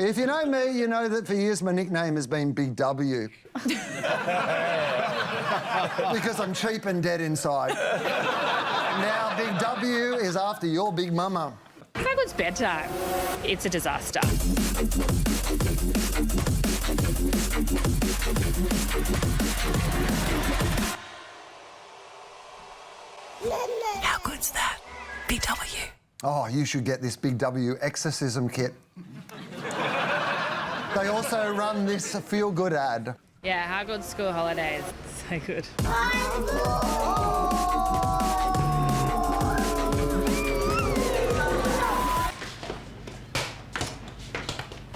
If you know me, you know that for years my nickname has been Big W. Because I'm cheap and dead inside. Now Big W is after your big mama. How good's bedtime? It's a disaster. How good's that? Big W. Oh, you should get this Big W exorcism kit. They also run this feel-good ad. Yeah, how good's school holidays? So good.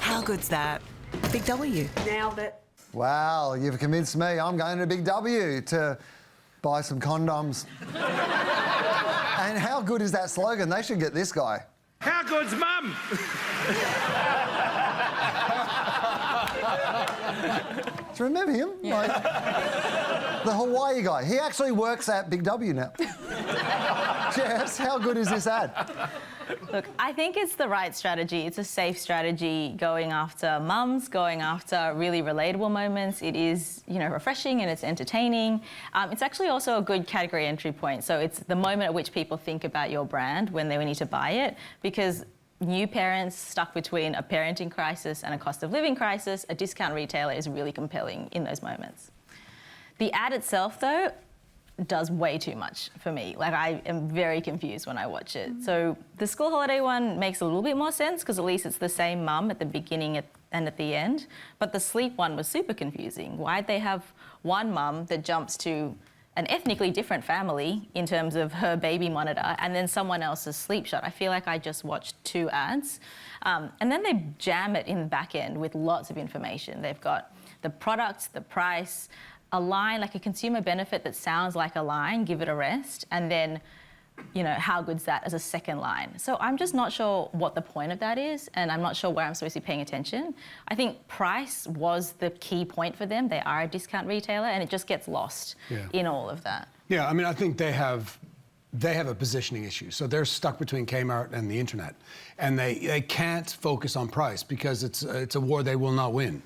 How good's that? Big W. Nailed it. Wow, you've convinced me. I'm going to Big W to buy some condoms. And how good is that slogan? They should get this guy. How good's mum? Do you remember him? Yeah. Like, the Hawaii guy. He actually works at Big W now. Jess, how good is this ad? Look, I think it's the right strategy. It's a safe strategy going after mums, going after really relatable moments. It is, refreshing and it's entertaining. It's actually also a good category entry point. So it's the moment at which people think about your brand when they need to buy it, because new parents stuck between a parenting crisis and a cost of living crisis, a discount retailer is really compelling in those moments. The ad itself, though, does way too much for me. Like, I am very confused when I watch it. So the school holiday one makes a little bit more sense because at least it's the same mum at the beginning and at the end. But the sleep one was super confusing. Why'd they have one mum that jumps to an ethnically different family in terms of her baby monitor and then someone else's sleep shot? I feel like I just watched two ads. And then they jam it in the back end with lots of information. They've got the product, the price, a line, like a consumer benefit that sounds like a line, give it a rest, and then, how good's that as a second line. So I'm just not sure what the point of that is, and I'm not sure where I'm supposed to be paying attention. I think price was the key point for them. They are a discount retailer, and it just gets lost in all of that. Yeah, I mean, I think they have a positioning issue. So they're stuck between Kmart and the internet, and they can't focus on price because it's a war they will not win.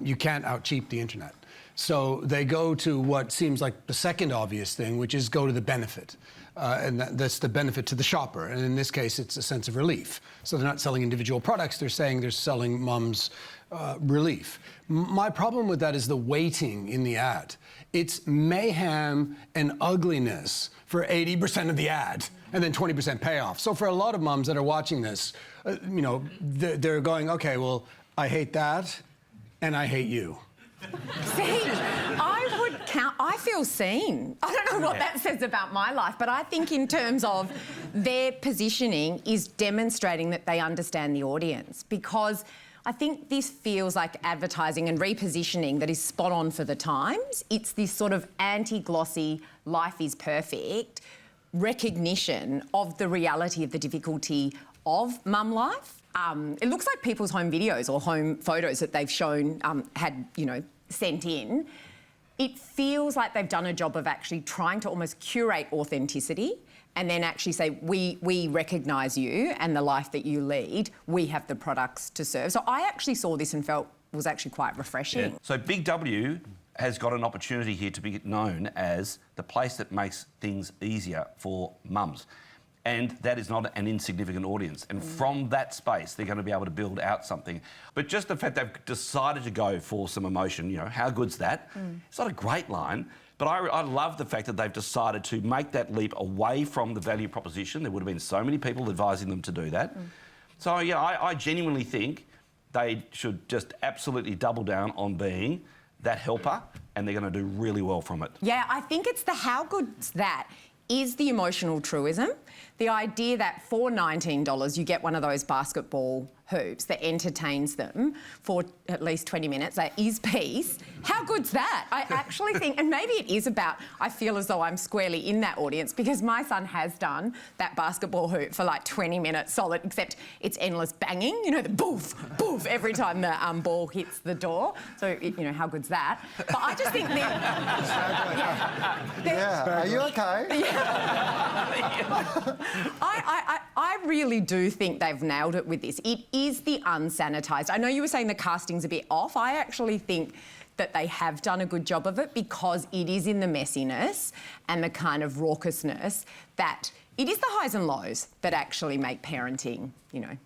You can't out-cheap the internet. So they go to what seems like the second obvious thing, which is go to the benefit. And that's the benefit to the shopper. And in this case, it's a sense of relief. So they're not selling individual products, they're saying they're selling mums relief. My problem with that is the weighting in the ad. It's mayhem and ugliness for 80% of the ad, and then 20% payoff. So for a lot of mums that are watching this, they're going, okay, well, I hate that, and I hate you. See, I feel seen. I don't know what that says about my life, but I think in terms of their positioning is demonstrating that they understand the audience, because I think this feels like advertising and repositioning that is spot on for the times. It's this sort of anti-glossy, life is perfect recognition of the reality of the difficulty of mum life. It looks like people's home videos or home photos that they've shown, sent in. It feels like they've done a job of actually trying to almost curate authenticity and then actually say, we recognise you and the life that you lead. We have the products to serve. So I actually saw this and felt was actually quite refreshing. Yeah. So Big W has got an opportunity here to be known as the place that makes things easier for mums. And that is not an insignificant audience. And from that space, they're going to be able to build out something. But just the fact they've decided to go for some emotion, how good's that? It's not a great line, but I love the fact that they've decided to make that leap away from the value proposition. There would have been so many people advising them to do that. So, I genuinely think they should just absolutely double down on being that helper, and they're going to do really well from it. Yeah, I think it's the how good's that is the emotional truism. The idea that for $19 you get one of those basketball hoops that entertains them for at least 20 minutes. That is peace. How good's that? I actually think, and maybe it is about, I feel as though I'm squarely in that audience because my son has done that basketball hoop for like 20 minutes solid, except it's endless banging, the boof, boof, every time the ball hits the door. So, how good's that? But I just think are you okay? I really do think they've nailed it with this. It is the unsanitized. I know you were saying the casting's a bit off. I actually think that they have done a good job of it because it is in the messiness and the kind of raucousness that it is the highs and lows that actually make parenting, you know,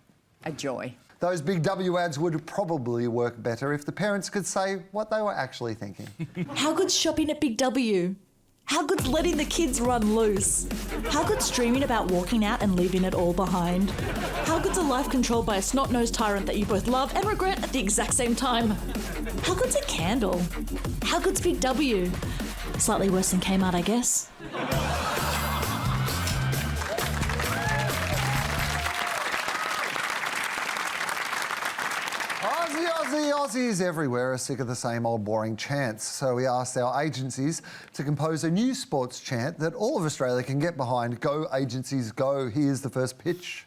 a joy. Those Big W ads would probably work better if the parents could say what they were actually thinking. How good's shopping at Big W? How good's letting the kids run loose? How good's dreaming about walking out and leaving it all behind? How good's a life controlled by a snot-nosed tyrant that you both love and regret at the exact same time? How good's a candle? How good's Big W? Slightly worse than Kmart, I guess. Aussies everywhere are sick of the same old boring chants, so we asked our agencies to compose a new sports chant that all of Australia can get behind. Go, agencies, go. Here's the first pitch.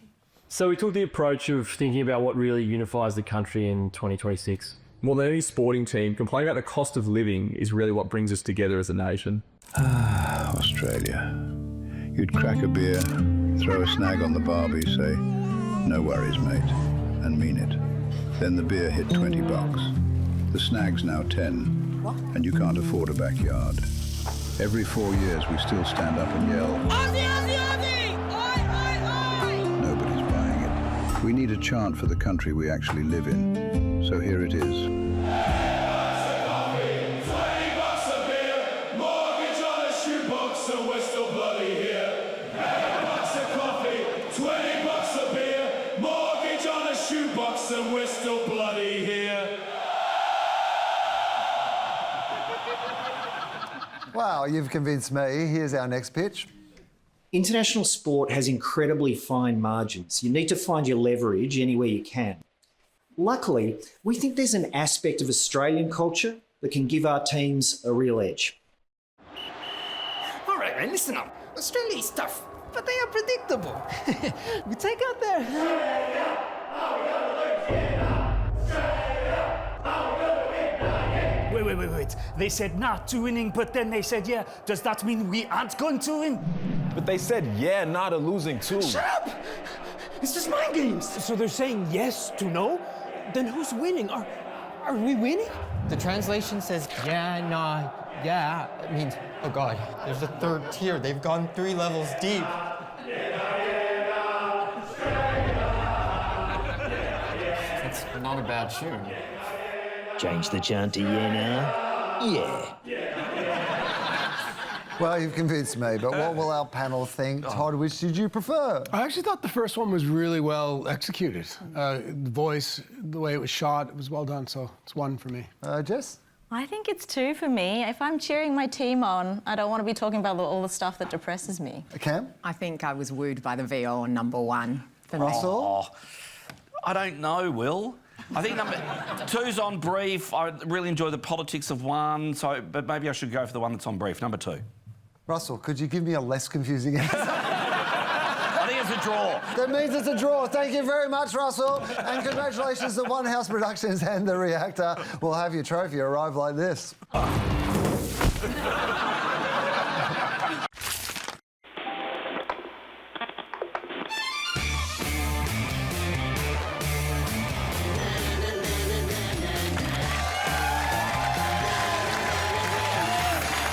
So we took the approach of thinking about what really unifies the country in 2026. More than any sporting team, complaining about the cost of living is really what brings us together as a nation. Ah, Australia. You'd crack a beer, throw a snag on the barbie, say, "No worries, mate," and mean it. Then the beer hit $20. The snag's now 10, and you can't afford a backyard. Every 4 years, we still stand up and yell, "Aussie, Aussie, Aussie! Oi, oi, oi!" Nobody's buying it. We need a chant for the country we actually live in. So here it is. And we're still bloody here. Wow, you've convinced me. Here's our next pitch. International sport has incredibly fine margins. You need to find your leverage anywhere you can. Luckily, we think there's an aspect of Australian culture that can give our teams a real edge. All right, man, listen up. Australia is tough, but they are predictable. We take out their... Wait. They said not to winning, but then they said yeah. Does that mean we aren't going to win? But they said yeah, not a losing too. Shut up! It's just mind games. So they're saying yes to no? Then who's winning? Are we winning? The translation says yeah, nah, yeah. It means, oh God, there's a third tier. They've gone 3 levels deep. It's not a bad tune. Change the chant to yeah now? Yeah. Well, you've convinced me, but what will our panel think? Todd, which did you prefer? I actually thought the first one was really well executed. The voice, the way it was shot, it was well done, so it's 1 for me. Jess? I think it's 2 for me. If I'm cheering my team on, I don't want to be talking about all the stuff that depresses me. Cam? I think I was wooed by the VO on number 1 for Russell? Oh, I don't know, Will. I think number 2's on brief. I really enjoy the politics of 1, but maybe I should go for the one that's on brief, number 2. Russell, could you give me a less confusing answer? I think it's a draw. That means it's a draw. Thank you very much, Russell. And congratulations to One House Productions and The Reactor. We'll have your trophy arrive like this.